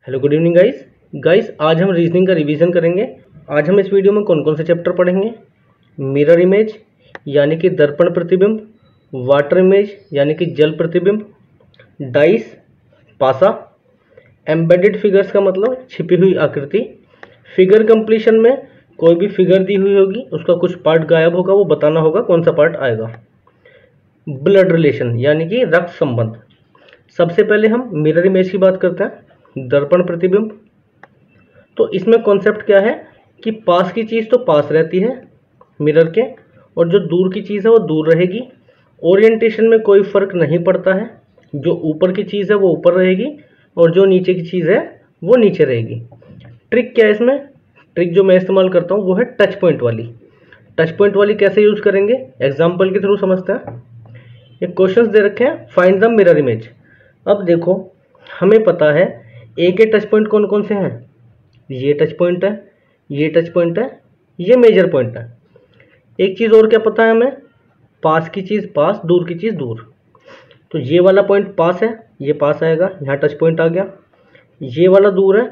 Hello good evening guys आज हम reasoning का रिवीजन करेंगे। आज हम इस वीडियो में कौन कौन से चैप्टर पढ़ेंगे। मिरर इमेज यानी कि दर्पण प्रतिबिंब, वाटर इमेज यानी कि जल प्रतिबिंब, डाइस पासा, एम्बेडेड फिगर्स का मतलब छिपी हुई आकृति। फिगर कंप्लीशन में कोई भी फिगर दी हुई होगी, उसका कुछ पार्ट गायब होगा, वो बताना होगा कौन सा पार्ट आएगा। ब्लड रिलेशन यानी कि रक्त संबंध। सबसे पहले हम मिरर इमेज की बात करते हैं, दर्पण प्रतिबिंब। तो इसमें कॉन्सेप्ट क्या है कि पास की चीज़ तो पास रहती है मिरर के, और जो दूर की चीज़ है वो दूर रहेगी। ओरिएंटेशन में कोई फर्क नहीं पड़ता है, जो ऊपर की चीज़ है वो ऊपर रहेगी और जो नीचे की चीज़ है वो नीचे रहेगी। ट्रिक क्या है इसमें, ट्रिक जो मैं इस्तेमाल करता हूँ वो है टच पॉइंट वाली। टच पॉइंट वाली कैसे यूज़ करेंगे, एग्जाम्पल के थ्रू समझते हैं। ये क्वेश्चंस दे रखे हैं, फाइंड द मिरर इमेज। अब देखो हमें पता है ए के टच पॉइंट कौन कौन से हैं, ये टच पॉइंट है, ये टच पॉइंट है, ये मेजर पॉइंट है। एक चीज़ और क्या पता है हमें, पास की चीज़ पास, दूर की चीज़ दूर। तो ये वाला पॉइंट पास है, ये पास आएगा, यहाँ टच पॉइंट आ गया। ये वाला दूर है,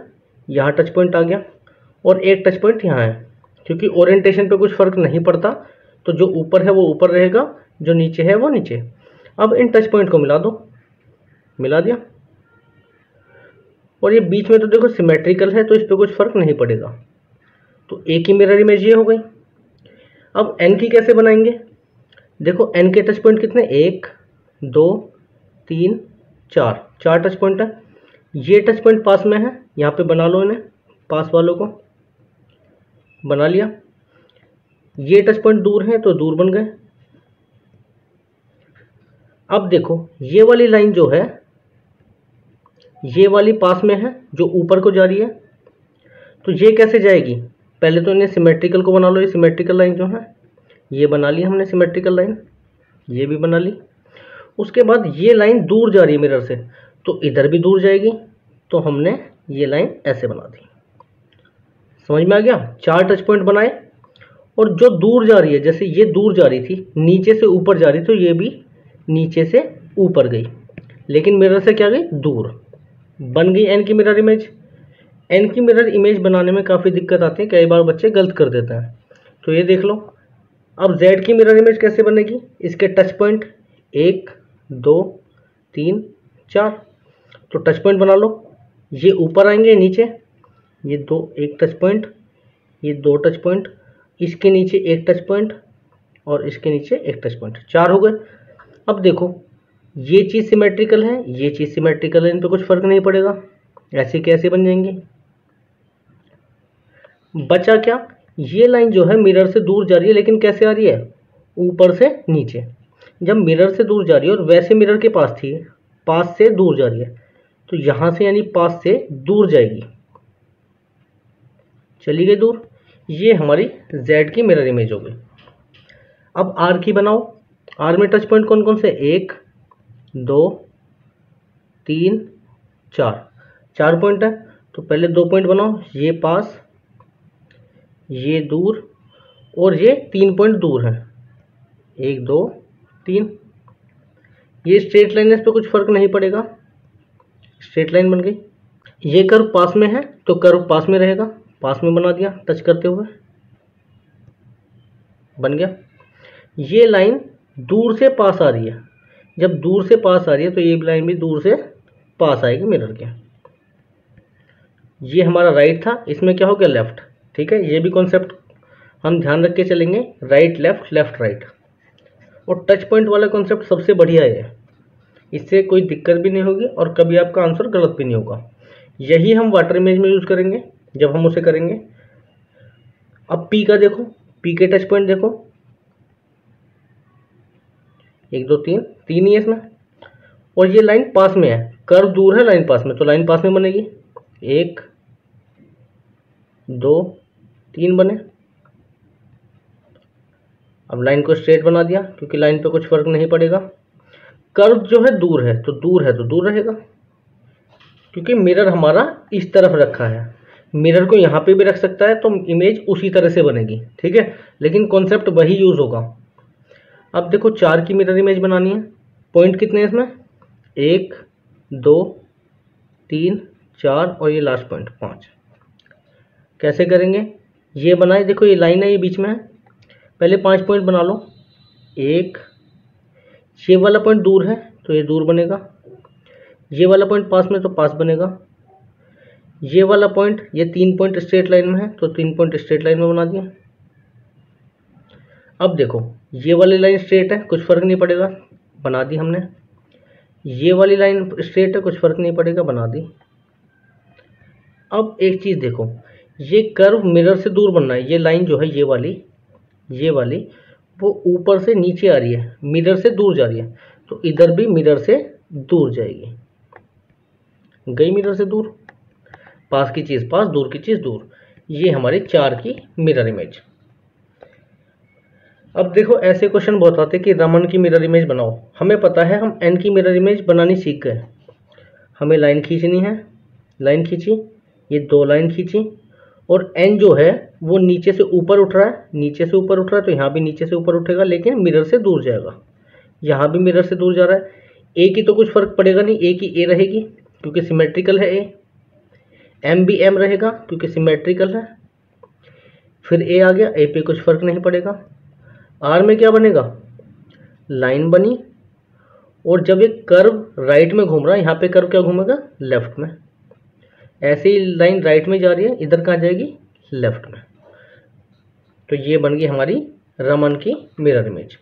यहाँ टच पॉइंट आ गया, और एक टच पॉइंट यहाँ है। क्योंकि ओरिएंटेशन पे कुछ फर्क नहीं पड़ता, तो जो ऊपर है वो ऊपर रहेगा, जो नीचे है वो नीचे। अब इन टच पॉइंट को मिला दो, मिला दिया, और ये बीच में तो देखो सिमेट्रिकल है, तो इस पर कुछ फर्क नहीं पड़ेगा। तो ए की मिरर इमेज ये हो गई। अब एन की कैसे बनाएंगे, देखो एन के टच पॉइंट कितने, 1 2 3 4, 4 टच पॉइंट है। ये टच पॉइंट पास में है, यहाँ पे बना लो इन्हें, पास वालों को बना लिया। ये टच पॉइंट दूर है तो दूर बन गए। अब देखो ये वाली लाइन जो है, ये वाली पास में है जो ऊपर को जा रही है, तो ये कैसे जाएगी, पहले तो इन्हें सिमेट्रिकल को बना लो। ये सिमेट्रिकल लाइन जो है ये बना ली हमने, सिमेट्रिकल लाइन ये भी बना ली। उसके बाद ये लाइन दूर जा रही है मिरर से, तो इधर भी दूर जाएगी, तो हमने ये लाइन ऐसे बना दी। समझ में आ गया, 4 टच पॉइंट बनाए। और जो दूर जा रही है, जैसे ये दूर जा रही थी, नीचे से ऊपर जा रही, तो ये भी नीचे से ऊपर गई, लेकिन मिरर से क्या गई, दूर। बन गई एन की मिरर इमेज। एन की मिरर इमेज बनाने में काफ़ी दिक्कत आती है, कई बार बच्चे गलत कर देते हैं। तो ये देख लो। अब जेड की मिरर इमेज कैसे बनेगी, इसके टच पॉइंट 1 2 3 4, तो टच पॉइंट बना लो। ये ऊपर आएंगे, नीचे ये दो, एक टच पॉइंट, ये 2 टच पॉइंट, इसके नीचे एक टच पॉइंट, और इसके नीचे एक टच पॉइंट, 4 हो गए। अब देखो ये चीज़ सिमेट्रिकल है, ये चीज़ सिमेट्रिकल है, इन पे कुछ फर्क नहीं पड़ेगा। ऐसे कैसे बन जाएंगी, बचा क्या, ये लाइन जो है मिरर से दूर जा रही है, लेकिन कैसे आ रही है, ऊपर से नीचे। जब मिरर से दूर जा रही है और वैसे मिरर के पास थी, पास से दूर जा रही है, तो यहाँ से यानी पास से दूर जाएगी, चली गई दूर। ये हमारी जेड की मिरर इमेज हो गई। अब आर की बनाओ। आर में टच पॉइंट कौन कौन से, 1 2 3 4, 4 पॉइंट है। तो पहले 2 पॉइंट बनाओ, ये पास, ये दूर, और ये 3 पॉइंट दूर है, 1 2 3। ये स्ट्रेट लाइन है, इस पर कुछ फर्क नहीं पड़ेगा, स्ट्रेट लाइन बन गई। ये कर्व पास में है तो कर्व पास में रहेगा, पास में बना दिया टच करते हुए, बन गया। ये लाइन दूर से पास आ रही है, जब दूर से पास आ रही है तो ये लाइन भी दूर से पास आएगी मिरर के। ये हमारा राइट था, इसमें क्या हो गया, लेफ्ट। ठीक है, ये भी कॉन्सेप्ट हम ध्यान रख के चलेंगे, राइट लेफ्ट, लेफ्ट राइट। और टच पॉइंट वाला कॉन्सेप्ट सबसे बढ़िया है, इससे कोई दिक्कत भी नहीं होगी और कभी आपका आंसर गलत भी नहीं होगा। यही हम वाटर इमेज में यूज़ करेंगे जब हम उसे करेंगे। अब पी का देखो, पी के टच पॉइंट देखो, 1 2 3, 3 ही है इसमें, और ये लाइन पास में है, कर्व दूर है, लाइन पास में, तो लाइन पास में बनेगी, 1 2 3 बने। अब लाइन को स्ट्रेट बना दिया, क्योंकि लाइन पे कुछ फर्क नहीं पड़ेगा। कर्व जो है दूर है तो दूर है तो दूर रहेगा, क्योंकि मिरर हमारा इस तरफ रखा है। मिरर को यहाँ पे भी रख सकता है तो इमेज उसी तरह से बनेगी, ठीक है, लेकिन कॉन्सेप्ट वही यूज होगा। अब देखो 4 की मिरर इमेज बनानी है, पॉइंट कितने हैं इसमें, 1 2 3 4 और ये लास्ट पॉइंट 5। कैसे करेंगे, ये बनाए, देखो ये लाइन है, ये बीच में है, पहले 5 पॉइंट बना लो। एक, ये वाला पॉइंट दूर है तो ये दूर बनेगा, ये वाला पॉइंट पास में तो पास बनेगा, ये वाला पॉइंट, ये 3 पॉइंट स्ट्रेट लाइन में है तो 3 पॉइंट स्ट्रेट लाइन में बना दिया। अब देखो ये वाली लाइन स्ट्रेट है, कुछ फर्क नहीं पड़ेगा, बना दी हमने। ये वाली लाइन स्ट्रेट है, कुछ फर्क नहीं पड़ेगा, बना दी। अब एक चीज़ देखो, ये कर्व मिरर से दूर बनना है। ये लाइन जो है ये वाली वो ऊपर से नीचे आ रही है, मिरर से दूर जा रही है, तो इधर भी मिरर से दूर जाएगी। गई मिरर से दूर, पास की चीज़ पास, दूर की चीज़ दूर। ये हमारी 4 की मिरर इमेज। अब देखो ऐसे क्वेश्चन बहुत आते हैं कि रमन की मिरर इमेज बनाओ। हमें पता है हम एन की मिरर इमेज बनानी सीख गए। हमें लाइन खींचनी है, लाइन खींची, ये 2 लाइन खींची, और एन जो है वो नीचे से ऊपर उठ रहा है, नीचे से ऊपर उठ रहा है, तो यहाँ भी नीचे से ऊपर उठेगा लेकिन मिरर से दूर जाएगा। यहाँ भी मिरर से दूर जा रहा है। ए की तो कुछ फर्क पड़ेगा नहीं, ए की ए रहेगी क्योंकि सिमेट्रिकल है ए। एम भी एम रहेगा क्योंकि सिमेट्रिकल है। फिर ए आ गया, ए पे कुछ फर्क नहीं पड़ेगा। आर में क्या बनेगा, लाइन बनी, और जब ये कर्व राइट में घूम रहा है, यहाँ पे कर्व क्या घूमेगा, लेफ्ट में। ऐसे ही लाइन राइट में जा रही है, इधर कहाँ जाएगी, लेफ्ट में। तो ये बन गई हमारी रमन की मिरर इमेज।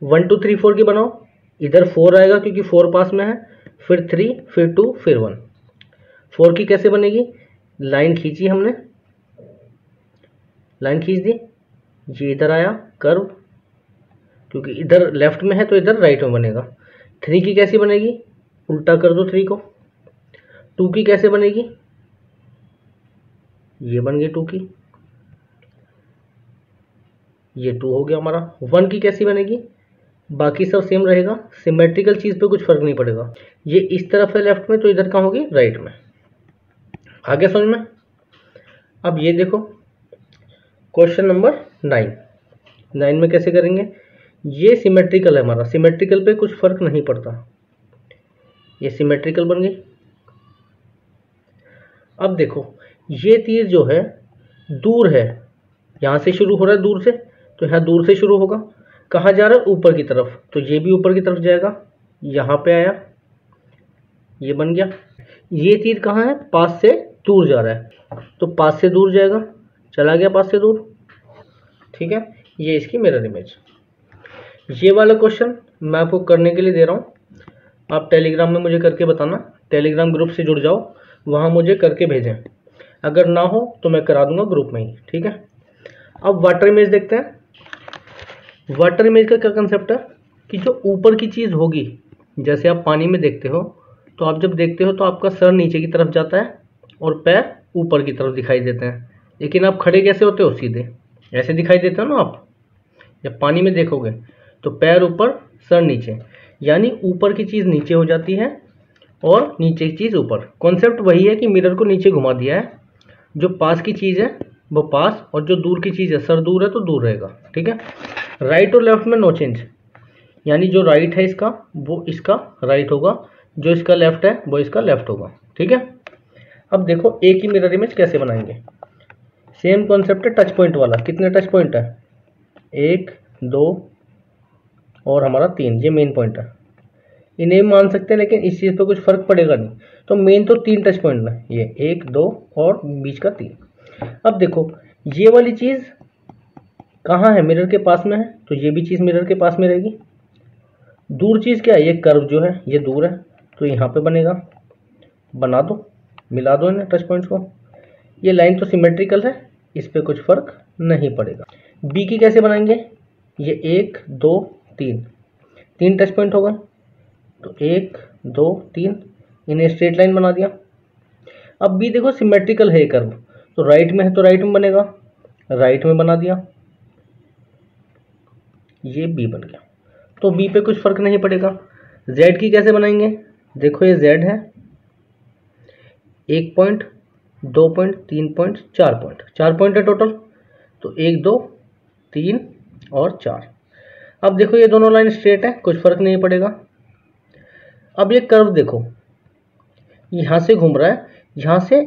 1 2 3 4 की बनाओ। इधर 4 आएगा क्योंकि 4 पास में है, फिर 3, फिर 2, फिर 1। 4 की कैसे बनेगी, लाइन खींची हमने, लाइन खींच दी, ये इधर आया कर्व, क्योंकि इधर लेफ्ट में है तो इधर राइट में बनेगा। 3 की कैसी बनेगी, उल्टा कर दो 3 को। 2 की कैसे बनेगी, ये बन गई 2 की, ये 2 हो गया हमारा। 1 की कैसी बनेगी, बाकी सब सेम रहेगा, सिमेट्रिकल चीज़ पे कुछ फर्क नहीं पड़ेगा। ये इस तरफ है लेफ्ट में तो इधर कहाँ होगी, राइट में। आगे समझ में। अब ये देखो क्वेश्चन नंबर 9 में कैसे करेंगे। ये सिमेट्रिकल है हमारा, सिमेट्रिकल पे कुछ फर्क नहीं पड़ता, ये सिमेट्रिकल बन गई। अब देखो ये तीर जो है दूर है, यहाँ से शुरू हो रहा है दूर से, तो यहाँ दूर से शुरू होगा, कहाँ जा रहा है, ऊपर की तरफ, तो ये भी ऊपर की तरफ जाएगा। यहाँ पे आया, ये बन गया। ये तीर कहाँ है, पास से दूर जा रहा है, तो पास से दूर जाएगा, चला गया पास से दूर। ठीक है, ये इसकी मिरर इमेज। ये वाला क्वेश्चन मैं आपको करने के लिए दे रहा हूँ, आप टेलीग्राम में मुझे करके बताना। टेलीग्राम ग्रुप से जुड़ जाओ, वहाँ मुझे करके भेजें, अगर ना हो तो मैं करा दूंगा ग्रुप में ही। ठीक है, अब वाटर इमेज देखते हैं। वाटर इमेज का क्या कंसेप्ट है कि जो ऊपर की चीज़ होगी, जैसे आप पानी में देखते हो, तो आप जब देखते हो तो आपका सर नीचे की तरफ जाता है और पैर ऊपर की तरफ दिखाई देते हैं, लेकिन आप खड़े कैसे होते हो, सीधे ऐसे दिखाई देते हो ना। आप जब पानी में देखोगे तो पैर ऊपर सर नीचे, यानी ऊपर की चीज़ नीचे हो जाती है और नीचे की चीज़ ऊपर। कॉन्सेप्ट वही है कि मिरर को नीचे घुमा दिया है, जो पास की चीज़ है वो पास, और जो दूर की चीज़ है, सर दूर है तो दूर रहेगा। ठीक है, राइट और लेफ्ट में नो चेंज, यानी जो राइट है इसका वो इसका राइट होगा, जो इसका लेफ्ट है वो इसका लेफ्ट होगा। ठीक है, अब देखो ए की मिरर इमेज कैसे बनाएंगे। सेम कॉन्सेप्ट है टच पॉइंट वाला। कितने टच पॉइंट है, 1 2 और हमारा 3, ये मेन पॉइंट है। इन्हें मान सकते हैं लेकिन इस चीज़ पे कुछ फर्क पड़ेगा नहीं, तो मेन तो 3 टच पॉइंट है, ये 1 2 और बीच का 3। अब देखो ये वाली चीज़ कहाँ है, मिरर के पास में है, तो ये भी चीज़ मिरर के पास में रहेगी। दूर चीज़ क्या है, ये कर्व जो है ये दूर है, तो यहाँ पे बनेगा, बना दो, मिला दो इन्हें टच पॉइंट्स को। ये लाइन तो सिमेट्रिकल है, इस पर कुछ फर्क नहीं पड़ेगा। बी की कैसे बनाएंगे, ये 1 2 3 टच पॉइंट हो गए, तो 1 2 3, इन्हें स्ट्रेट लाइन बना दिया। अब बी देखो सिमेट्रिकल है कर्व, तो राइट में है तो राइट में बनेगा, राइट में बना दिया, ये बी बन गया, तो बी पे कुछ फर्क नहीं पड़ेगा। जेड की कैसे बनाएंगे, देखो ये जेड है, 1 point 2 point 3 point 4 point, 4 point है टोटल, तो 1 2 3 और 4। अब देखो ये दोनों लाइन स्ट्रेट है, कुछ फर्क नहीं पड़ेगा। अब ये कर्व देखो यहाँ से घूम रहा है, यहाँ से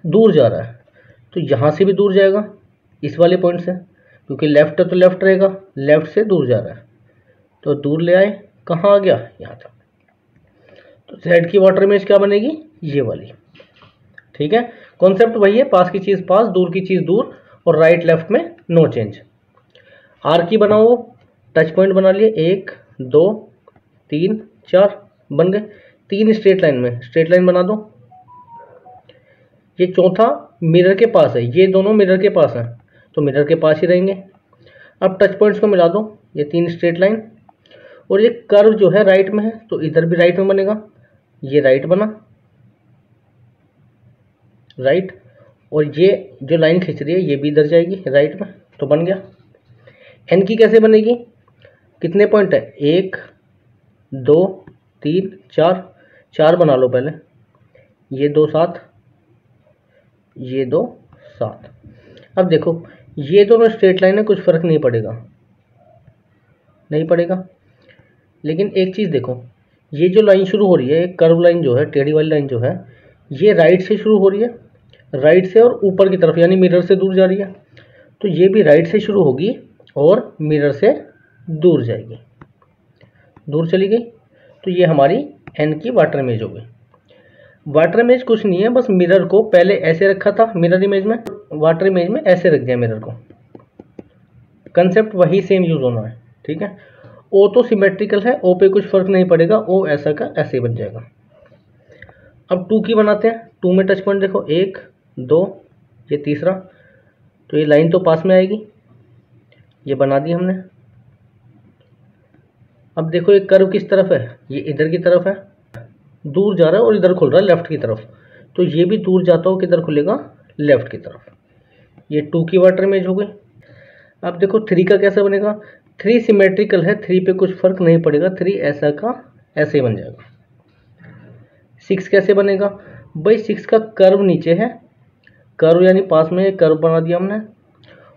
दूर जा रहा है तो यहाँ से भी दूर जाएगा इस वाले पॉइंट से, क्योंकि लेफ्ट है तो लेफ्ट रहेगा, लेफ्ट से दूर जा रहा है तो दूर ले आए, कहाँ आ गया, यहाँ तक। तो जेड की वाटर इमेज क्या बनेगी, ये वाली। ठीक है, कॉन्सेप्ट वही है, पास की चीज़ पास, दूर की चीज़ दूर, और राइट लेफ्ट में नो चेंज। आर की बनाओ, टच पॉइंट बना लिए, 1 2 3 4 बन गए, 3 स्ट्रेट लाइन में, स्ट्रेट लाइन बना दो। ये चौथा मिरर के पास है, ये दोनों मिरर के पास हैं तो मिरर के पास ही रहेंगे। अब टच पॉइंट्स को मिला दो, ये 3 स्ट्रेट लाइन, और ये कर्व जो है राइट में है तो इधर भी राइट में बनेगा, ये राइट बना, राइट, और ये जो लाइन खींच रही है ये भी इधर जाएगी राइट में, तो बन गया। एन की कैसे बनेगी, कितने पॉइंट है, 1 2 3 4, 4 बना लो पहले, ये 2 7, ये 2 7। अब देखो ये दोनों स्ट्रेट लाइन है, कुछ फर्क नहीं पड़ेगा, नहीं पड़ेगा। लेकिन एक चीज़ देखो, ये जो लाइन शुरू हो रही है, एक कर्व लाइन जो है, टेढ़ी वाली लाइन जो है, ये राइट से शुरू हो रही है, राइट से और ऊपर की तरफ, यानी मिरर से दूर जा रही है, तो ये भी राइट से शुरू होगी और मिरर से दूर जाएगी, दूर चली गई। तो ये हमारी एन की वाटर इमेज हो गई। वाटर इमेज कुछ नहीं है, बस मिरर को पहले ऐसे रखा था मिरर इमेज में, वाटर इमेज में ऐसे रख दिया मिरर को, कंसेप्ट वही सेम यूज होना है। ठीक है, ओ तो सिमेट्रिकल है, ओ पे कुछ फर्क नहीं पड़ेगा, ओ ऐसा का ऐसे ही बन जाएगा। अब 2 की बनाते हैं, 2 में टच पॉइंट देखो, 1 2, ये तीसरा, तो ये लाइन तो पास में आएगी, ये बना दी हमने। अब देखो ये कर्व किस तरफ है, ये इधर की तरफ है, दूर जा रहा है और इधर खुल रहा है लेफ्ट की तरफ, तो ये भी दूर जाता हो किधर खुलेगा, लेफ्ट की तरफ। ये 2 की वाटर इमेज हो गई। अब देखो 3 का कैसे बनेगा, 3 सिमेट्रिकल है, 3 पे कुछ फर्क नहीं पड़ेगा, 3 ऐसा का ऐसे ही बन जाएगा। 6 कैसे बनेगा भाई, 6 का कर्व नीचे है, कर्व यानी पास में कर्व बना दिया हमने,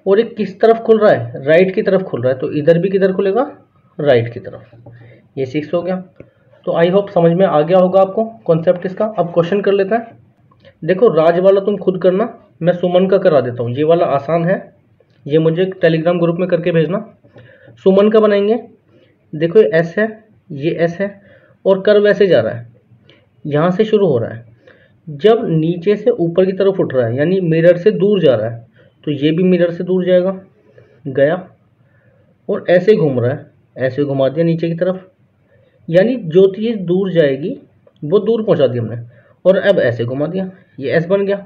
और एक किस तरफ खुल रहा है, राइट की तरफ खुल रहा है, तो इधर भी किधर खुलेगा, राइट की तरफ। ये 6 हो गया। तो आई होप समझ में आ गया होगा आपको कॉन्सेप्ट इसका। अब क्वेश्चन कर लेते हैं। देखो राज वाला तुम खुद करना, मैं सुमन का करा देता हूँ, ये वाला आसान है, ये मुझे टेलीग्राम ग्रुप में करके भेजना। सुमन का बनाएंगे, देखो ये एस है, ये एस है, और कर्व ऐसे जा रहा है, यहाँ से शुरू हो रहा है, जब नीचे से ऊपर की तरफ उठ रहा है यानी मिरर से दूर जा रहा है, तो ये भी मिरर से दूर जाएगा, गया, और ऐसे घूम रहा है, ऐसे घुमा दिया नीचे की तरफ, यानी जो चीज़ दूर जाएगी वो दूर पहुंचा दी हमने, और अब ऐसे घुमा दिया, ये एस बन गया।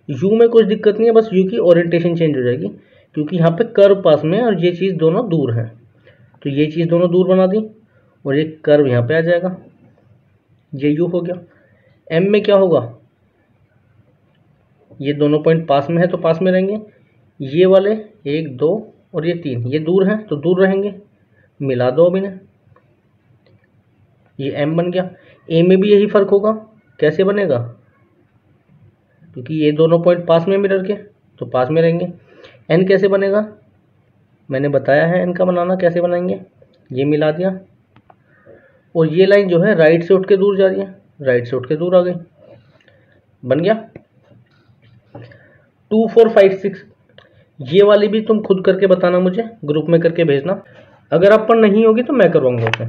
यू में कुछ दिक्कत नहीं है, बस यू की ओरिएंटेशन चेंज हो जाएगी, क्योंकि यहाँ पे कर्व पास में है और ये चीज़ दोनों दूर हैं, तो ये चीज़ दोनों दूर बना दी, और ये कर्व यहाँ पे आ जाएगा, ये यू हो गया। एम में क्या होगा, ये दोनों पॉइंट पास में है तो पास में रहेंगे, ये वाले 1 2 और ये 3 ये दूर हैं तो दूर रहेंगे, मिला दो अब इन्हें, ये एम बन गया। ए में भी यही फर्क होगा, कैसे बनेगा, क्योंकि ये दोनों पॉइंट पास में मिरर के तो पास में रहेंगे। एन कैसे बनेगा, मैंने बताया है एन का बनाना कैसे बनाएंगे, ये मिला दिया, और ये लाइन जो है राइट से उठ के दूर जा रही है, राइट से उठ के दूर आ गई, बन गया। 2 4 5 6 ये वाली भी तुम खुद करके बताना, मुझे ग्रुप में करके भेजना, अगर आप पर नहीं होगी तो मैं करवाऊंगा उसे।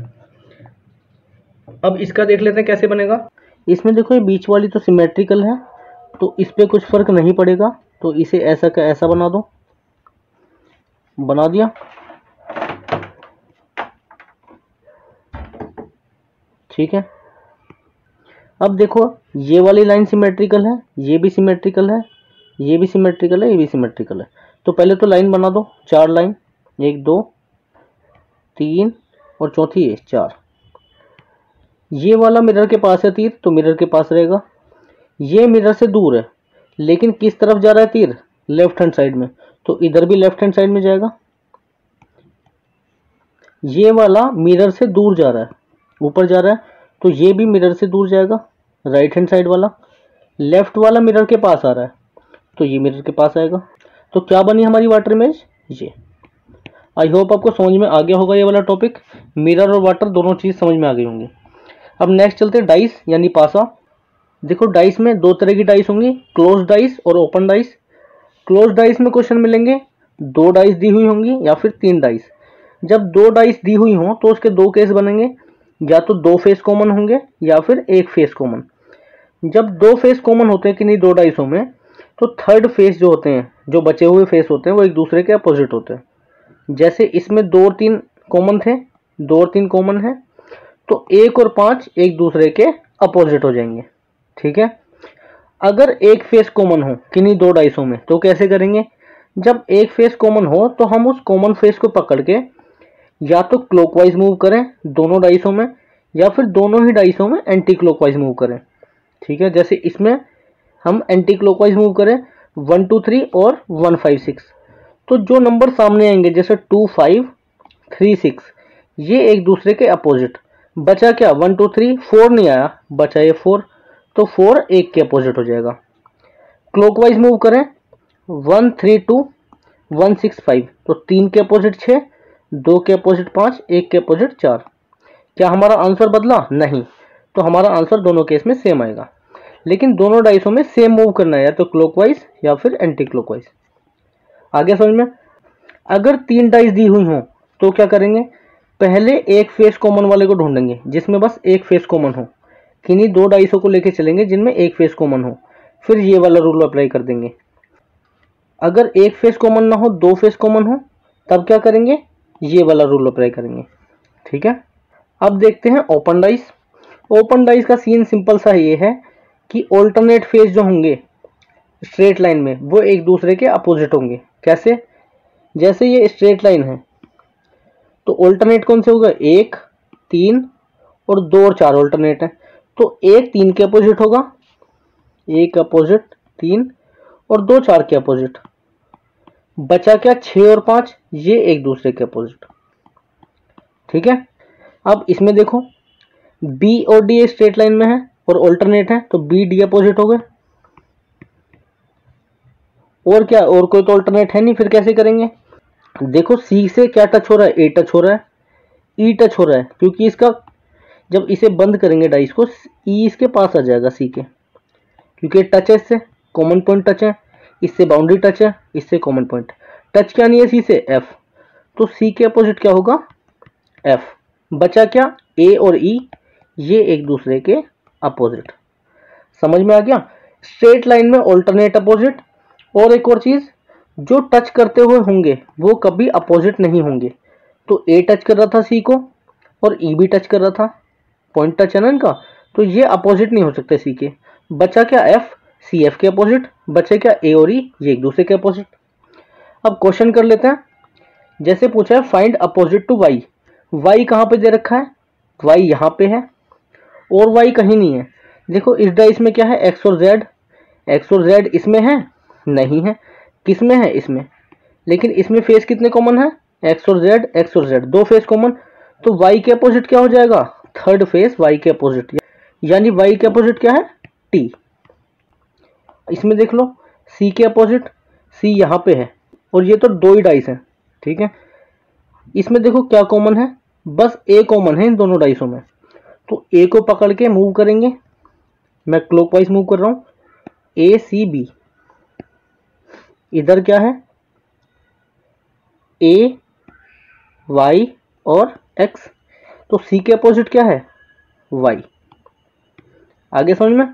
अब इसका देख लेते हैं कैसे बनेगा। इसमें देखो ये बीच वाली तो सिमेट्रिकल है, तो इस पर कुछ फर्क नहीं पड़ेगा, तो इसे ऐसा का ऐसा बना दो, बना दिया, ठीक है। अब देखो ये वाली लाइन सिमेट्रिकल है, ये भी सिमेट्रिकल है, ये भी सिमेट्रिकल है, ये भी सिमेट्रिकल है, तो पहले तो लाइन बना दो, 4 लाइन, 1 2 3 और चौथी है 4। ये वाला मिरर के पास है तीर, तो मिरर के पास रहेगा, ये मिरर से दूर है, लेकिन किस तरफ जा रहा है तीर, लेफ्ट हैंड साइड में, तो इधर भी लेफ्ट हैंड साइड में जाएगा। ये वाला मिरर से दूर जा रहा है, ऊपर जा रहा है, तो ये भी मिरर से दूर जाएगा, राइट हैंड साइड वाला। लेफ्ट वाला मिरर के पास आ रहा है, तो ये मिरर के पास आएगा। तो क्या बनी हमारी वाटर इमेज, ये। आई होप आपको समझ में आ गया होगा ये वाला टॉपिक, मिरर और वाटर दोनों चीज़ समझ में आ गई होंगी। अब नेक्स्ट चलते हैं डाइस यानी पासा। देखो डाइस में दो तरह की डाइस होंगी, क्लोज डाइस और ओपन डाइस। क्लोज डाइस में क्वेश्चन मिलेंगे 2 डाइस दी हुई होंगी या फिर 3 डाइस। जब 2 डाइस दी हुई हों तो उसके 2 केस बनेंगे, या तो 2 फेस कॉमन होंगे या फिर 1 फेस कॉमन। जब 2 फेस कॉमन होते हैं कि नहीं 2 डाइसों में, तो थर्ड फेस जो होते हैं, जो बचे हुए फेस होते हैं, वो एक दूसरे के अपोजिट होते हैं। जैसे इसमें 2 और 3 कॉमन थे, 2 और 3 कॉमन है, तो 1 और 5 एक दूसरे के अपोजिट हो जाएंगे। ठीक है। अगर एक फेस कॉमन हो किन्हीं 2 डाइसों में तो कैसे करेंगे? जब एक फेस कॉमन हो तो हम उस कॉमन फेस को पकड़ के या तो क्लॉकवाइज मूव करें दोनों डाइसों में, या फिर दोनों ही डाइसों में एंटी क्लॉकवाइज मूव करें। ठीक है। जैसे इसमें हम एंटी क्लॉकवाइज मूव करें 1 2 3 और 1 5 6, तो जो नंबर सामने आएंगे जैसे 2 5 3 6, ये एक दूसरे के अपोजिट। बचा क्या? 1 2 3 4 नहीं आया, बचा ये 4, तो 4 1 के अपोजिट हो जाएगा। क्लॉकवाइज मूव करें 1 3 2 1 6 5, तो 3 के अपोजिट 6, 2 के अपोजिट 5, 1 के अपोजिट 4। क्या हमारा आंसर बदला? नहीं। तो हमारा आंसर दोनों केस में सेम आएगा, लेकिन दोनों डाइसों में सेम मूव करना है, या तो क्लॉकवाइज या फिर एंटी क्लॉकवाइज। आगे समझ में। अगर 3 डाइस दी हुई हों तो क्या करेंगे? पहले एक फेस कॉमन वाले को ढूंढेंगे जिसमें बस एक फेस कॉमन हो, किन्हीं 2 डाइसों को लेके चलेंगे जिनमें एक फेस कॉमन हो, फिर ये वाला रूल अप्लाई कर देंगे। अगर एक फेस कॉमन ना हो, 2 फेस कॉमन हो, तब क्या करेंगे? ये वाला रूल अप्लाई करेंगे। ठीक है। अब देखते हैं ओपन डाइस। ओपन डाइस का सीन सिंपल सा ये है कि ऑल्टरनेट फेस जो होंगे स्ट्रेट लाइन में वो एक दूसरे के अपोजिट होंगे। कैसे? जैसे ये स्ट्रेट लाइन है तो ऑल्टरनेट कौन से होगा? 1 3 और 2 और 4 ऑल्टरनेट है, तो 1 3 के अपोजिट होगा, 1 अपोजिट 3 और 2 4 के अपोजिट। बचा क्या? 6 और 5, ये एक दूसरे के अपोजिट। ठीक है। अब इसमें देखो बी और डी स्ट्रेट लाइन में है और ऑल्टरनेट है, तो बी डी अपोजिट हो गए। और क्या? और कोई तो ऑल्टरनेट है नहीं, फिर कैसे करेंगे? देखो सी से क्या टच हो रहा है? ए टच हो रहा है, ई टच हो रहा है, क्योंकि इसका जब इसे बंद करेंगे डाइस को, ई इसके पास आ जाएगा सी के, क्योंकि टच है, इससे कॉमन पॉइंट टच है, इससे बाउंड्री टच है, इससे कॉमन पॉइंट टच क्या नहीं है सी से? एफ, तो सी के अपोजिट क्या होगा? एफ। बचा क्या? ए और ई, ये एक दूसरे के अपोजिट। समझ में आ गया? स्ट्रेट लाइन में ऑल्टरनेट अपोजिट। और एक और चीज, जो टच करते हुए होंगे वो कभी अपोजिट नहीं होंगे। तो ए टच कर रहा था सी को और ई भी टच कर रहा था, पॉइंट टच है ना इनका, तो ये अपोजिट नहीं हो सकते सी के। बचा क्या? एफ, सी एफ के अपोजिट। बचे क्या? ए और ई, ये एक दूसरे के अपोजिट। अब क्वेश्चन कर लेते हैं। जैसे पूछा है find opposite to Y. Y कहाँ पे दे रखा है? वाई यहाँ पे है और वाई कहीं नहीं है। देखो इस डाइस में क्या है? एक्स और जेड। एक्स और जेड इसमें है? नहीं है। किस में है? इसमें। लेकिन इसमें फेस कितने कॉमन है? एक्स और जेड, एक्स और जेड, 2 फेस कॉमन। तो वाई के अपोजिट क्या हो जाएगा? थर्ड फेस वाई के अपोजिट, यानी वाई के अपोजिट क्या है? टी। इसमें देख लो सी के अपोजिट, सी यहाँ पे है और ये तो 2 ही डाइस हैं। ठीक है। इसमें देखो क्या कॉमन है? बस ए कॉमन है इन दोनों डाइसों में, तो ए को पकड़ के मूव करेंगे। मैं क्लॉकवाइज मूव कर रहा हूं, ए सी बी। इधर क्या है? ए वाई और एक्स, तो सी के अपोजिट क्या है? वाई। आगे समझ में।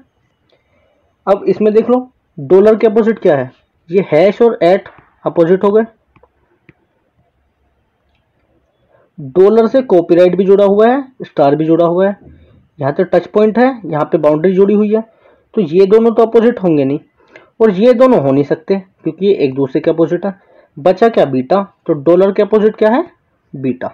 अब इसमें देख लो डॉलर के अपोजिट क्या है? ये हैश और एट अपोजिट हो गए। डॉलर से कॉपीराइट भी जुड़ा हुआ है, स्टार भी जुड़ा हुआ है, यहाँ पे टच पॉइंट है, यहाँ पे बाउंड्री जुड़ी हुई है, तो ये दोनों तो अपोजिट होंगे नहीं और ये दोनों हो नहीं सकते क्योंकि ये एक दूसरे के अपोजिट है। बचा क्या? बीटा। तो डॉलर के अपोजिट क्या है? बीटा।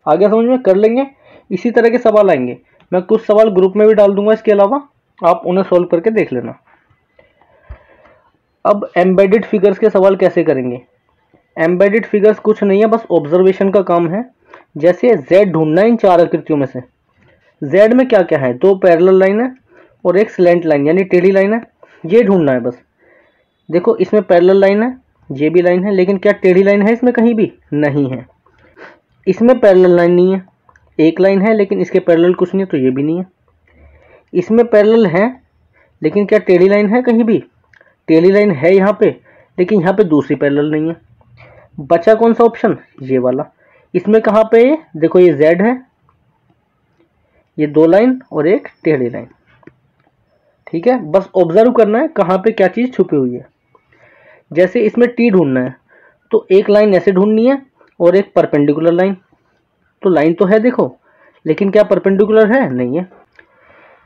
आगे समझ में। कर लेंगे। इसी तरह के सवाल आएंगे, मैं कुछ सवाल ग्रुप में भी डाल दूंगा, इसके अलावा आप उन्हें सॉल्व करके देख लेना। अब एम्बेडेड फिगर्स के सवाल कैसे करेंगे? एम्बेडेड फिगर्स कुछ नहीं है, बस ऑब्जर्वेशन का काम है। जैसे z ढूंढना है इन 4 आकृतियों में से। z में क्या क्या है? 2 पैरेलल लाइन है और एक स्लैंट लाइन यानी टेढ़ी लाइन है, ये ढूंढना है बस। देखो इसमें पैरेलल लाइन है, ये भी लाइन है, लेकिन क्या टेढ़ी लाइन है इसमें? कहीं भी नहीं है। इसमें पैरेलल लाइन नहीं है, एक लाइन है लेकिन इसके पैरेलल कुछ नहीं है, तो ये भी नहीं है। इसमें पैरेलल है, लेकिन क्या टेढ़ी लाइन है? कहीं भी टेढ़ी लाइन है यहाँ पे, लेकिन यहाँ पे दूसरी पैरेलल नहीं है। बचा कौन सा ऑप्शन? ये वाला। इसमें कहाँ पे है? देखो ये Z है, ये 2 लाइन और एक टेढ़ी लाइन। ठीक है, बस ऑब्जर्व करना है कहाँ पे क्या चीज छुपी हुई है। जैसे इसमें T ढूंढना है तो एक लाइन ऐसे ढूंढनी है और एक परपेंडिकुलर लाइन। तो लाइन तो है देखो, लेकिन क्या परपेंडिकुलर है? नहीं है।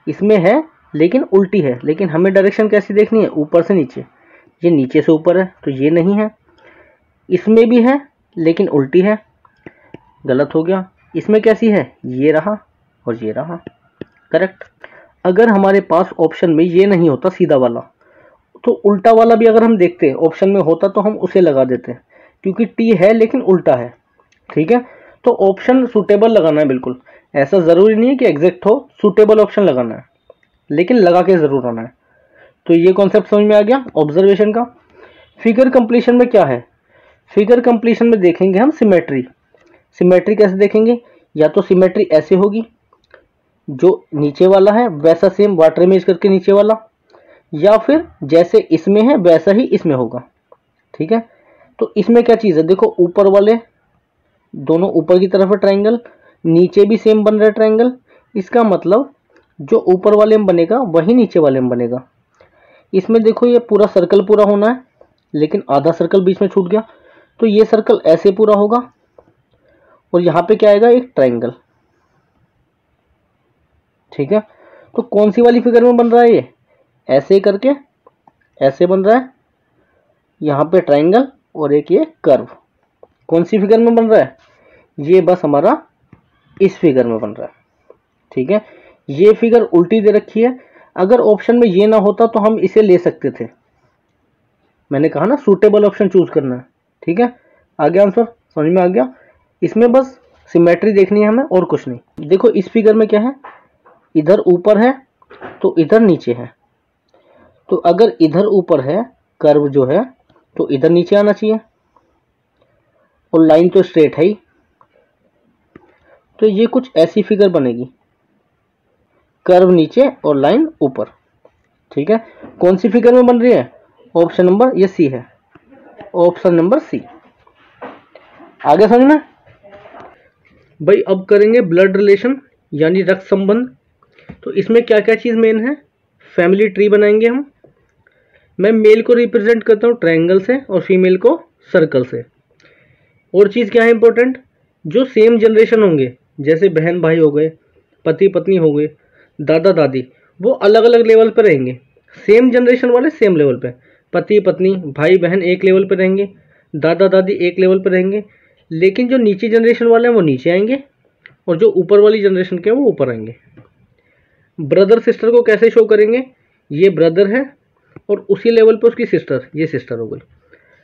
इसमें है लेकिन उल्टी है, लेकिन हमें डायरेक्शन कैसी देखनी है? ऊपर से नीचे। ये नीचे से ऊपर है तो ये नहीं है। इसमें भी है लेकिन उल्टी है, गलत हो गया। इसमें कैसी है? ये रहा और ये रहा, करेक्ट। अगर हमारे पास ऑप्शन में ये नहीं होता सीधा वाला, तो उल्टा वाला भी अगर हम देखते ऑप्शन में होता तो हम उसे लगा देते, क्योंकि टी है लेकिन उल्टा है। ठीक है, तो ऑप्शन सूटेबल लगाना है बिल्कुल। ऐसा जरूरी नहीं है कि एग्जैक्ट हो, सूटेबल ऑप्शन लगाना है, लेकिन लगा के जरूर आना है। तो ये कॉन्सेप्ट समझ में आ गया ऑब्जर्वेशन का। फिगर कंप्लीशन में क्या है? फिगर कंप्लीशन में देखेंगे हम सिमेट्री। सिमेट्री कैसे देखेंगे? या तो सिमेट्री ऐसे होगी, जो नीचे वाला है वैसा सेम वाटर इमेज करके नीचे वाला, या फिर जैसे इसमें है वैसा ही इसमें होगा। ठीक है, तो इसमें क्या चीज़ है? देखो ऊपर वाले दोनों ऊपर की तरफ है ट्रायंगल, नीचे भी सेम बन रहा है ट्रायंगल। इसका मतलब जो ऊपर वाले में बनेगा वही नीचे वाले में बनेगा। इसमें देखो ये पूरा सर्कल पूरा होना है, लेकिन आधा सर्कल बीच में छूट गया, तो ये सर्कल ऐसे पूरा होगा और यहाँ पे क्या आएगा? एक ट्रायंगल। ठीक है, तो कौन सी वाली फिगर में बन रहा है? ये ऐसे करके ऐसे बन रहा है, यहाँ पे ट्रायंगल और एक ये कर्व। कौन सी फिगर में बन रहा है? ये बस हमारा इस फिगर में बन रहा है। ठीक है, ये फिगर उल्टी दे रखी है। अगर ऑप्शन में ये ना होता तो हम इसे ले सकते थे। मैंने कहा ना सूटेबल ऑप्शन चूज करना है। ठीक है, आ गया आंसर? समझ में आ गया? इसमें बस सिमेट्री देखनी है हमें और कुछ नहीं। देखो इस फिगर में क्या है? इधर ऊपर है तो इधर नीचे है, तो अगर इधर ऊपर है कर्व जो है तो इधर नीचे आना चाहिए, और लाइन तो स्ट्रेट है ही। तो ये कुछ ऐसी फिगर बनेगी, कर्व नीचे और लाइन ऊपर। ठीक है, कौन सी फिगर में बन रही है? ऑप्शन नंबर ये सी है, ऑप्शन नंबर सी। आगे समझना भाई। अब करेंगे ब्लड रिलेशन यानी रक्त संबंध। तो इसमें क्या क्या चीज मेन है? फैमिली ट्री बनाएंगे हम। मैं मेल को रिप्रेजेंट करता हूँ ट्रायंगल से और फीमेल को सर्कल से। और चीज क्या है इंपॉर्टेंट? जो सेम जनरेशन होंगे, जैसे बहन भाई हो गए, पति पत्नी हो गए, दादा दादी, वो अलग अलग लेवल पर रहेंगे। सेम जनरेशन वाले सेम लेवल पे, पति पत्नी भाई बहन एक लेवल पर रहेंगे, दादा दादी एक लेवल पर रहेंगे। लेकिन जो नीचे जनरेशन वाले हैं वो नीचे आएंगे, और जो ऊपर वाली जनरेशन के हैं वो ऊपर आएंगे। ब्रदर सिस्टर को कैसे शो करेंगे? ये ब्रदर है और उसी लेवल पर उसकी सिस्टर, ये सिस्टर हो गई।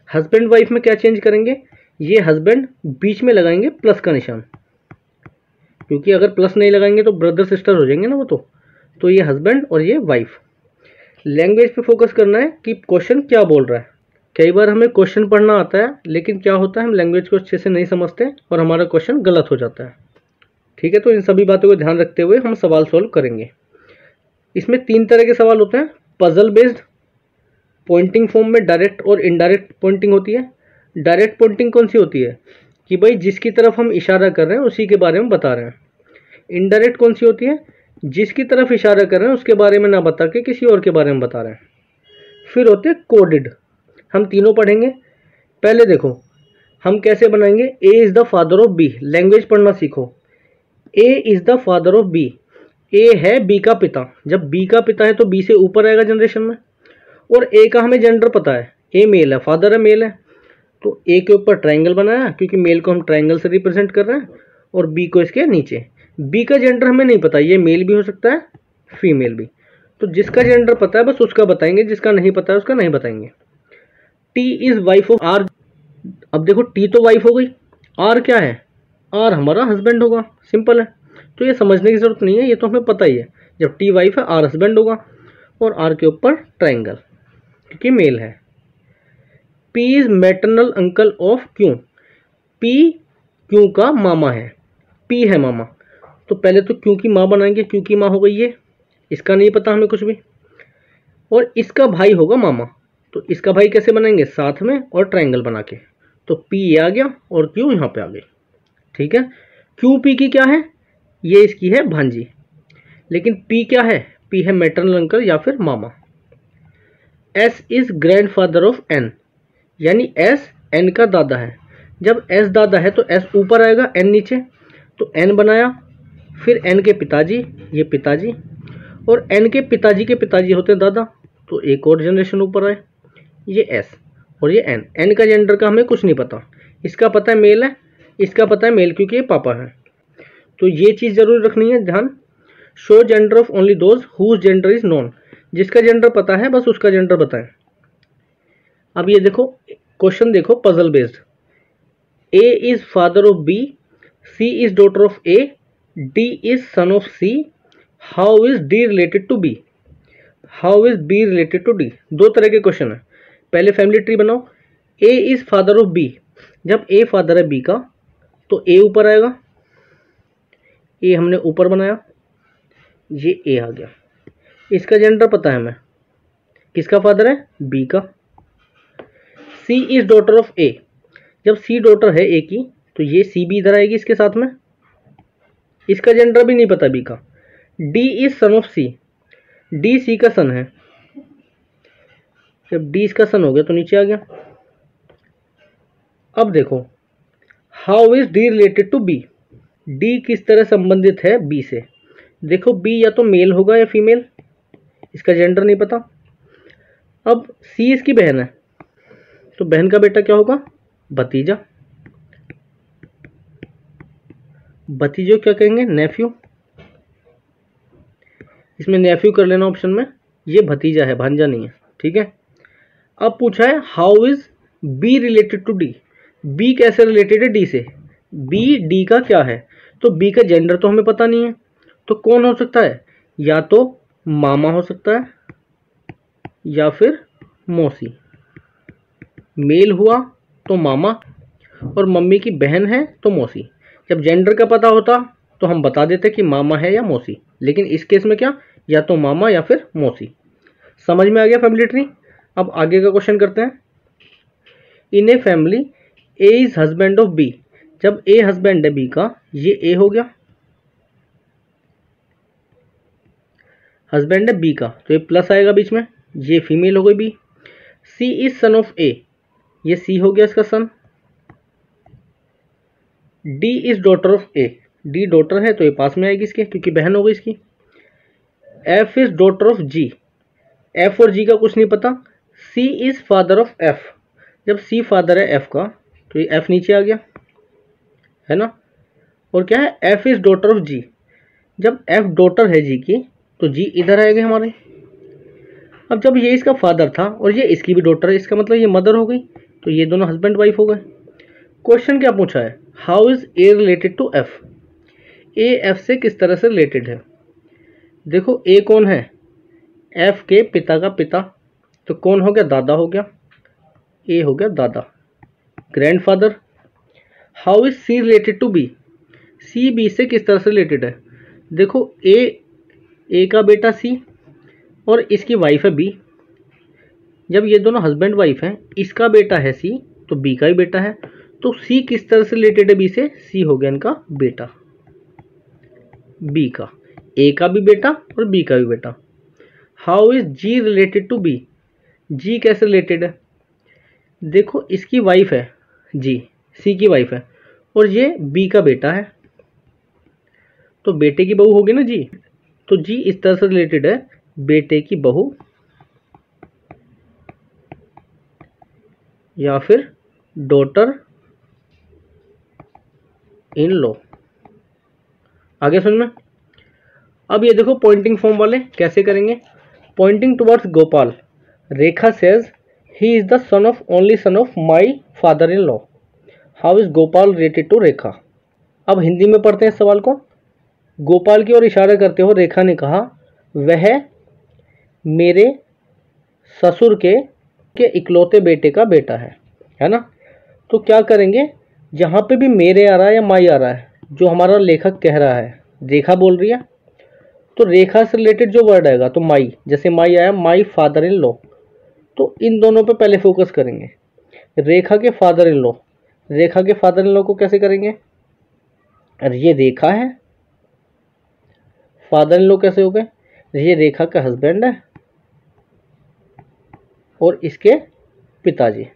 हस्बैंड वाइफ में क्या चेंज करेंगे? ये हस्बैंड बीच में लगाएंगे प्लस का निशान, क्योंकि अगर प्लस नहीं लगाएंगे तो ब्रदर सिस्टर हो जाएंगे ना वो। तो ये हस्बैंड और ये वाइफ। लैंग्वेज पे फोकस करना है कि क्वेश्चन क्या बोल रहा है। कई बार हमें क्वेश्चन पढ़ना आता है, लेकिन क्या होता है हम लैंग्वेज को अच्छे से नहीं समझते और हमारा क्वेश्चन गलत हो जाता है। ठीक है, तो इन सभी बातों को ध्यान रखते हुए हम सवाल सॉल्व करेंगे। इसमें 3 तरह के सवाल होते हैं। पजल बेस्ड, पॉइंटिंग फॉर्म में डायरेक्ट और इनडायरेक्ट पॉइंटिंग होती है। डायरेक्ट पॉइंटिंग कौन सी होती है? कि भाई जिसकी तरफ हम इशारा कर रहे हैं उसी के बारे में बता रहे हैं। इनडायरेक्ट कौन सी होती है? जिसकी तरफ इशारा कर रहे हैं उसके बारे में ना बता के किसी और के बारे में बता रहे हैं। फिर होते हैं कोडेड। हम तीनों पढ़ेंगे। पहले देखो हम कैसे बनाएंगे। A is the father of B. Language पढ़ना सीखो। A is the father of B. A है बी का पिता। जब बी का पिता है तो बी से ऊपर आएगा जनरेशन में। और ए का हमें जेंडर पता है, ए मेल है, फादर है मेल है, तो ए के ऊपर ट्रायंगल बनाया क्योंकि मेल को हम ट्रायंगल से रिप्रेजेंट कर रहे हैं, और बी को इसके नीचे। बी का जेंडर हमें नहीं पता, ये मेल भी हो सकता है फीमेल भी। तो जिसका जेंडर पता है बस उसका बताएंगे, जिसका नहीं पता है उसका नहीं बताएंगे। T is wife of R. अब देखो टी तो वाइफ हो गई, आर क्या है? आर हमारा हस्बैंड होगा। सिंपल है, तो ये समझने की जरूरत नहीं है, ये तो हमें पता ही है। जब टी वाइफ है आर हस्बैंड होगा, और आर के ऊपर ट्रायंगल क्योंकि मेल है। P is maternal uncle of Q. P Q का मामा है, पी है मामा। तो पहले तो क्यू की माँ बनाएंगे, क्यू की माँ हो गई ये, इसका नहीं पता हमें कुछ भी। और इसका भाई होगा मामा, तो इसका भाई कैसे बनाएंगे, साथ में और ट्रायंगल बना के। तो P ये आ गया और Q यहाँ पे आ गई, ठीक है। QP की क्या है, ये इसकी है भांजी, लेकिन P क्या है, P है मैटरनल अंकल या फिर मामा। S is grandfather of N, यानी S N का दादा है। जब S दादा है तो S ऊपर आएगा, N नीचे, तो N बनाया। फिर N के पिताजी, ये पिताजी, और N के पिताजी होते हैं दादा, तो एक और जनरेशन ऊपर आए, ये S और ये N। N का जेंडर का हमें कुछ नहीं पता, इसका पता है मेल है, इसका पता है मेल क्योंकि ये पापा है। तो ये चीज़ जरूर रखनी है ध्यान। Show gender of only those whose gender is known, जिसका जेंडर पता है बस उसका जेंडर बताएं। अब ये देखो क्वेश्चन, देखो puzzle based. A is father of B, C is daughter of A, D is son of C, how is D related to B, how is B related to D। दो तरह के question है। पहले family tree बनाओ। A is father of B, जब A father है B का तो A ऊपर आएगा, A हमने ऊपर बनाया, ये A आ गया। इसका जेंडर पता है हमें, किसका फादर है, B का। C is daughter of A, जब C डॉटर है A की तो ये C भी इधर आएगी इसके साथ में, इसका जेंडर भी नहीं पता B का। D is son of C, D C का सन है, जब D इसका सन हो गया तो नीचे आ गया। अब देखो how is D related to B, D किस तरह संबंधित है B से। देखो B या तो मेल होगा या फीमेल, इसका जेंडर नहीं पता। अब C इसकी बहन है, तो बहन का बेटा क्या होगा, भतीजा। भतीजो क्या कहेंगे, नेफ्यू। इसमें नेफ्यू कर लेना ऑप्शन में, ये भतीजा है, भांजा नहीं है, ठीक है। अब पूछा है how is B related to D, B कैसे रिलेटेड है D से। B D का क्या है, तो B का जेंडर तो हमें पता नहीं है, तो कौन हो सकता है, या तो मामा हो सकता है या फिर मौसी। मेल हुआ तो मामा और मम्मी की बहन है तो मौसी। जब जेंडर का पता होता तो हम बता देते कि मामा है या मौसी, लेकिन इस केस में क्या, या तो मामा या फिर मौसी। समझ में आ गया फैमिली ट्री। अब आगे का क्वेश्चन करते हैं। In a family A is husband of B, जब ए हस्बैंड है बी का, ये ए हो गया, हस्बैंड है बी का तो ये प्लस आएगा बीच में, ये फीमेल हो गई B. C is son of A, ये सी हो गया इसका son. D is daughter of A, D daughter है तो ये पास में आएगी इसके क्योंकि बहन हो गई इसकी। F is daughter of G, F और जी का कुछ नहीं पता। C is father of F, जब सी फादर है एफ का तो ये एफ नीचे आ गया, है ना। और क्या है, एफ इज डॉटर ऑफ जी, जब एफ डॉटर है जी की तो जी इधर आएगा हमारे। अब जब ये इसका फादर था और ये इसकी भी डॉटर है, इसका मतलब ये मदर हो गई, तो ये दोनों हस्बैंड वाइफ हो गए। क्वेश्चन क्या पूछा है, how is A related to F, A F से किस तरह से रिलेटेड है। देखो ए कौन है, एफ के पिता का पिता, तो कौन हो गया, दादा हो गया, ए हो गया दादा, grandfather. How is C related to B, C B से किस तरह से रिलेटेड है। देखो ए का बेटा सी और इसकी वाइफ है बी, जब ये दोनों हस्बैंड वाइफ हैं, इसका बेटा है सी तो बी का ही बेटा है, तो सी किस तरह से रिलेटेड है बी से, सी हो गया इनका बेटा, बी का, ए का भी बेटा और बी का भी बेटा। How is G related to B, G कैसे रिलेटेड है। देखो इसकी वाइफ है जी, सी की वाइफ है और ये बी का बेटा है, तो बेटे की बहू होगी ना जी, तो जी इस तरह से रिलेटेड है, बेटे की बहू या फिर डॉटर इन लॉ। आगे सुनना। अब ये देखो पॉइंटिंग फॉर्म वाले कैसे करेंगे। Pointing towards Gopal, Rekha says he is the son of only son of my father in law, how is Gopal related to Rekha. अब हिंदी में पढ़ते हैं इस सवाल को। गोपाल की ओर इशारा करते हुए रेखा ने कहा, वह मेरे ससुर के इकलौते बेटे का बेटा है ना। तो क्या करेंगे, जहाँ पे भी मेरे आ रहा है या माई आ रहा है, जो हमारा लेखक कह रहा है, रेखा बोल रही है, तो रेखा से रिलेटेड जो वर्ड आएगा तो माई, जैसे माई आया, माई फादर इन लॉ, तो इन दोनों पे पहले फोकस करेंगे। रेखा के फादर इन लॉ, रेखा के फादर इन लॉ को कैसे करेंगे? अरे ये रेखा है, फादर इन लॉ कैसे हो गए? ये रेखा का हस्बैंड है और इसके पिताजी,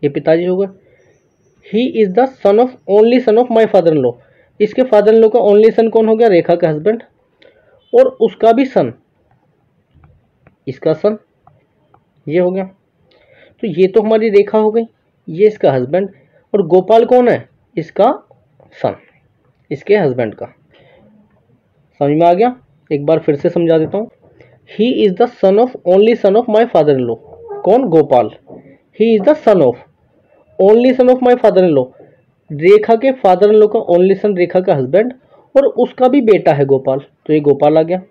ये पिताजी होगा। ही is the son of, only son of my father in law, इसके फादर इन लॉ का ओनली सन कौन हो गया? रेखा का हस्बैंड, और उसका भी सन, इसका सन, ये हो गया। तो ये तो हमारी रेखा हो गई, ये इसका हस्बैंड, और गोपाल कौन है? इसका सन, इसके हस्बैंड का। समझ में आ गया? एक बार फिर से समझा देता हूँ। He is the son of, only son of my father in law, कौन? Gopal. He is the son of, only son of my father in law, Rekha के फादर इन लॉ का ओनली सन, रेखा का हस्बैंड, और उसका भी बेटा है गोपाल, तो ये गोपाल आ गया।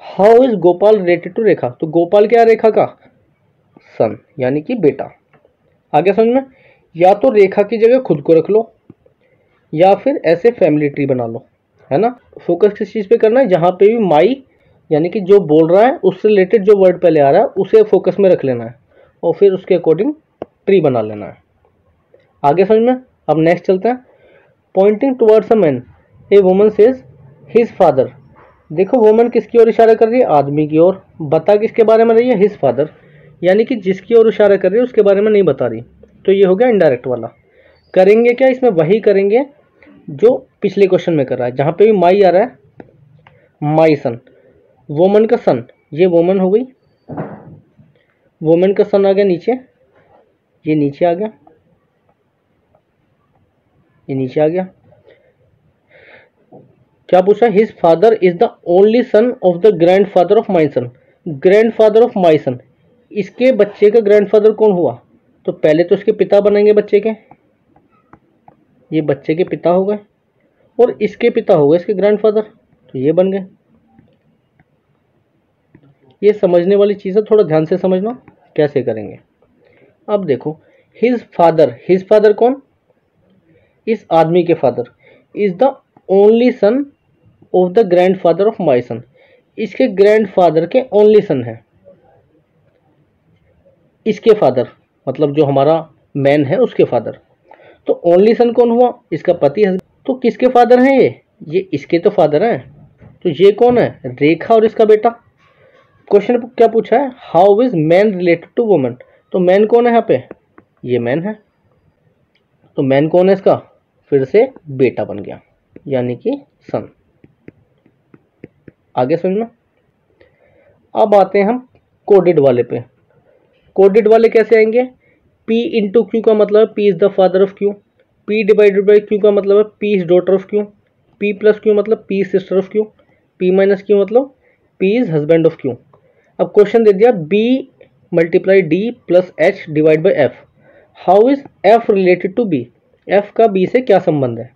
How is Gopal related to Rekha? तो गोपाल क्या है? रेखा का सन, यानी कि बेटा। आगे समझ में? या तो रेखा की जगह खुद को रख लो, या फिर ऐसे फैमिली ट्री बना लो, है ना। फोकस किस चीज़ पे करना है? जहाँ पे भी माई, यानी कि जो बोल रहा है उससे रिलेटेड जो वर्ड पहले आ रहा है उसे फोकस में रख लेना है, और फिर उसके अकॉर्डिंग ट्री बना लेना है। आगे समझ में? अब नेक्स्ट चलते हैं। Pointing towards a man, a woman says his father. देखो वुमन किसकी ओर इशारा कर रही है? आदमी की ओर। बता किसके बारे में रही है? हिज फादर, यानी कि जिसकी ओर इशारा कर रही है उसके बारे में नहीं बता रही, तो ये हो गया इनडायरेक्ट वाला। करेंगे क्या इसमें? वही करेंगे जो पिछले क्वेश्चन में कर रहा है, जहाँ पे भी माई आ रहा है, माई सन, वुमन का सन, ये वुमन हो गई, वुमन का सन आ गया नीचे, ये नीचे आ गया, ये नीचे आ गया। क्या पूछा? His father is the only son of the grand father of my son, grand father of my son, इसके बच्चे का ग्रैंडफादर कौन हुआ? तो पहले तो इसके पिता बनेंगे बच्चे के, ये बच्चे के पिता हो गए, और इसके पिता हो गए इसके ग्रैंडफादर, तो ये बन गए। ये समझने वाली चीज़ है, थोड़ा ध्यान से समझना कैसे करेंगे। अब देखो, हिज फादर कौन? इस आदमी के father, is the only son of the grandfather of my son, इसके ग्रैंडफादर के ओनली सन है। इसके फादर मतलब जो हमारा मैन है उसके फादर, तो ओनली सन कौन हुआ? इसका पति। तो किसके फादर हैं ये इसके तो फादर हैं, तो ये कौन है? रेखा और इसका बेटा। क्वेश्चन क्या पूछा है? How is man related to woman, तो मैन कौन है यहाँ पे? ये मैन है, तो मैन कौन है इसका? फिर से बेटा बन गया, यानी कि सन। आगे समझ में? अब आते हैं हम कोडेड वाले पे। कोडेड वाले कैसे आएंगे? P इंटू क्यू का मतलब P is the father of Q, P divided by Q का मतलब है P is daughter of Q, P plus Q मतलब P is sister of Q, P minus Q मतलब P is husband of Q. अब question दे दिया B multiply D plus H divide by F, how is F related to B, F का B से क्या संबंध है?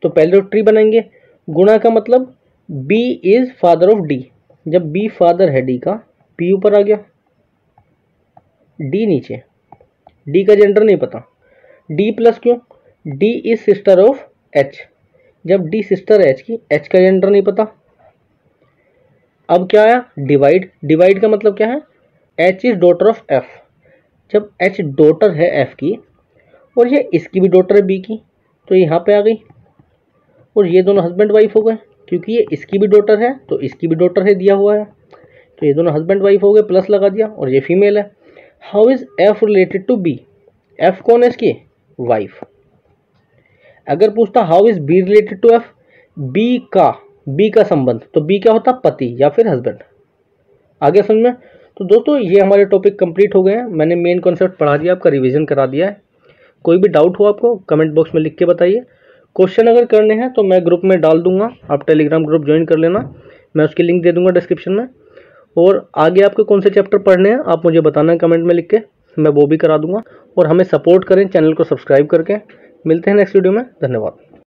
तो पहले तो ट्री बनाएंगे। गुणा का मतलब B is father of D, जब B फादर है D का, P ऊपर आ गया, D नीचे, D का जेंडर नहीं पता, D प्लस क्यों? D is sister of H, जब D सिस्टर है H की, H का जेंडर नहीं पता। अब क्या आया? डिवाइड, डिवाइड का मतलब क्या है? H is daughter of F, जब H डॉटर है F की और ये इसकी भी डॉटर है B की, तो यहाँ पे आ गई, और ये दोनों हस्बैंड वाइफ हो गए, क्योंकि ये इसकी भी डॉटर है तो इसकी भी डॉटर है दिया हुआ है, तो ये दोनों हस्बैंड वाइफ हो गए, प्लस लगा दिया, और ये फीमेल है। How is F related to B, F कौन है इसकी? वाइफ। अगर पूछता how is B related to F, B का संबंध, तो B क्या होता? पति या फिर हस्बैंड। आगे समझ में? तो दोस्तों ये हमारे टॉपिक कंप्लीट हो गए हैं, मैंने मेन कॉन्सेप्ट पढ़ा दिया, आपका रिवीजन करा दिया है। कोई भी डाउट हो आपको कमेंट बॉक्स में लिख के बताइए। क्वेश्चन अगर करने हैं तो मैं ग्रुप में डाल दूंगा, आप टेलीग्राम ग्रुप ज्वाइन कर लेना, मैं उसकी लिंक दे दूंगा डिस्क्रिप्शन में। और आगे आपको कौन से चैप्टर पढ़ने हैं आप मुझे बताना कमेंट में लिख के, मैं वो भी करा दूंगा। और हमें सपोर्ट करें चैनल को सब्सक्राइब करके। मिलते हैं नेक्स्ट वीडियो में, धन्यवाद।